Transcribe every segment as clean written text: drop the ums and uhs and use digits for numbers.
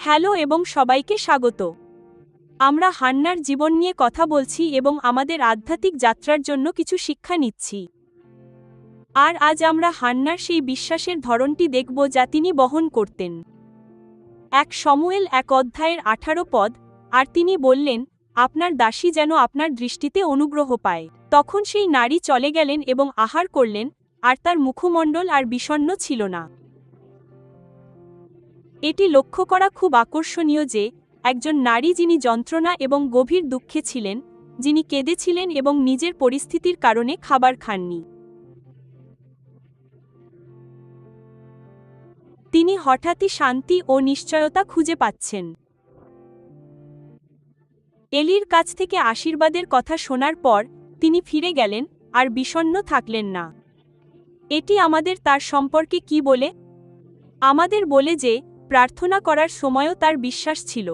Hello এবং সবাইকে স্বাগত। আমরা হান্নার জীবন নিয়ে কথা বলছি এবং আমাদের আধ্যাত্মিক যাত্রার জন্য কিছু শিক্ষা নিচ্ছি। আর আজ আমরা হান্নার সেই বিশ্বাসের ধরনটি দেখব যা তিনি বহন করতেন। 1 শমূয়েল 1 অধ্যায়ের 18 পদ। আর তিনি বললেন, আপনার দাসী যেন আপনার দৃষ্টিতে অনুগ্রহ পায়। তখন সেই নারী চলে গেলেন এবং আহার করলেন, আর তার মুখমণ্ডল আর বিষণ্ণ ছিল না। এটি লক্ষ্য করা খুব আকর্ষণীয় যে একজন নারী যিনি যন্ত্রণা এবং গভীর দুঃখে ছিলেন, যিনি কেঁদেছিলেন এবং নিজের পরিস্থিতির কারণে খাবার খাননি, তিনি হঠাৎই শান্তি ও নিশ্চয়তা খুঁজে পাচ্ছেন। এলির কাছ থেকে আশীর্বাদের কথা শোনার পর তিনি ফিরে গেলেন আর বিষণ্ণ থাকলেন না। এটি আমাদের তার সম্পর্কে কি বলে? আমাদের বলে যে প্রার্থনা করার সময়ও তার বিশ্বাস ছিল।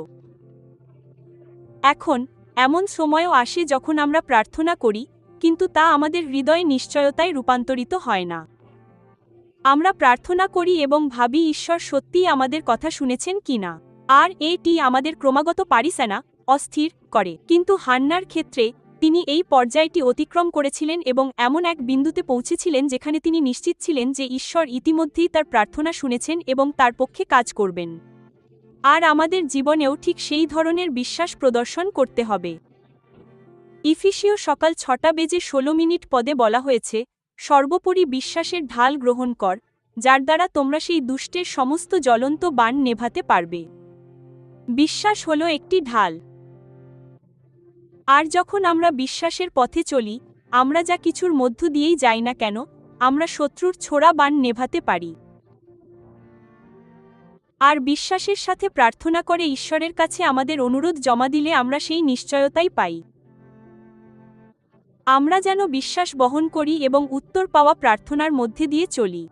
এখন এমন সময়ও আসে যখন আমরা প্রার্থনা করি, কিন্তু তা আমাদের হৃদয়ে নিশ্চয়তায় রূপান্তরিত হয় না। আমরা প্রার্থনা করি এবং ভাবি ঈশ্বর সত্যিই আমাদের কথা শুনেছেন কিনা। আর এটি আমাদের ক্রমাগত পারিসানা অস্থির করে। কিন্তু হান্নার ক্ষেত্রে তিনি এই পর্যায়টি অতিক্রম করেছিলেন এবং এমন এক বিন্দুতে পৌঁছেছিলেন যেখানে তিনি নিশ্চিত ছিলেন যে ঈশ্বর ইতিমধ্যেই তার প্রার্থনা শুনেছেন এবং তার পক্ষে কাজ করবেন। আর আমাদের জীবনেও ঠিক সেই ধরনের বিশ্বাস প্রদর্শন করতে হবে। ইফিসীয় সকাল 6:16 পদে বলা হয়েছে, সর্বোপরি বিশ্বাসের ঢাল গ্রহণ কর, যার দ্বারা তোমরা সেই দুষ্টের সমস্ত জ্বলন্ত বাণ নেভাতে পারবে। বিশ্বাস হলো একটি ঢাল। আর যখন আমরা বিশ্বাসের পথে চলি, আমরা যা কিছুর মধ্য দিয়েই যাই না কেন, আমরা শত্রুর ছোড়া বাণ নেভাতে পারি। আর বিশ্বাসের সাথে প্রার্থনা করে ঈশ্বরের কাছে আমাদের অনুরোধ জমা দিলে আমরা সেই নিশ্চয়তাই পাই। আমরা যেন বিশ্বাস বহন করি এবং উত্তর পাওয়া প্রার্থনার মধ্যে দিয়ে চলি।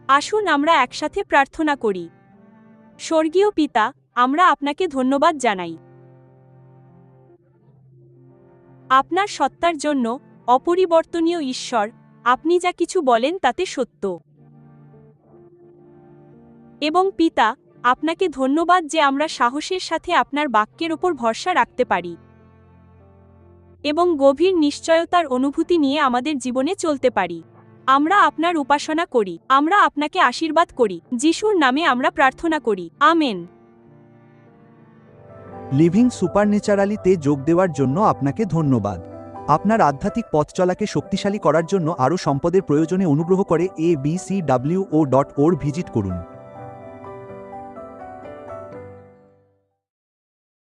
আসুন আমরা একসাথে প্রার্থনা করি। স্বর্গীয় পিতা, আমরা আপনাকে ধন্যবাদ জানাই আপনার সত্তার জন্য। অপরিবর্তনীয় ঈশ্বর, আপনি যা কিছু বলেন তাতে সত্য। এবং পিতা, আপনাকে ধন্যবাদ যে আমরা সাহসের সাথে আপনার বাক্যের ওপর ভরসা রাখতে পারি এবং গভীর নিশ্চয়তার অনুভূতি নিয়ে আমাদের জীবনে চলতে পারি। আমরা আপনার উপাসনা করি, আমরা আপনাকে আশীর্বাদ করি। যিশুর নামে আমরা প্রার্থনা করি, আমেন। লিভিং সুপারন্যাচারালিতে যোগ দেওয়ার জন্য আপনাকে ধন্যবাদ। আপনার আধ্যাত্মিক পথ চলাকে শক্তিশালী করার জন্য আরও সম্পদের প্রয়োজনে অনুগ্রহ করে abcwo.org ভিজিট করুন।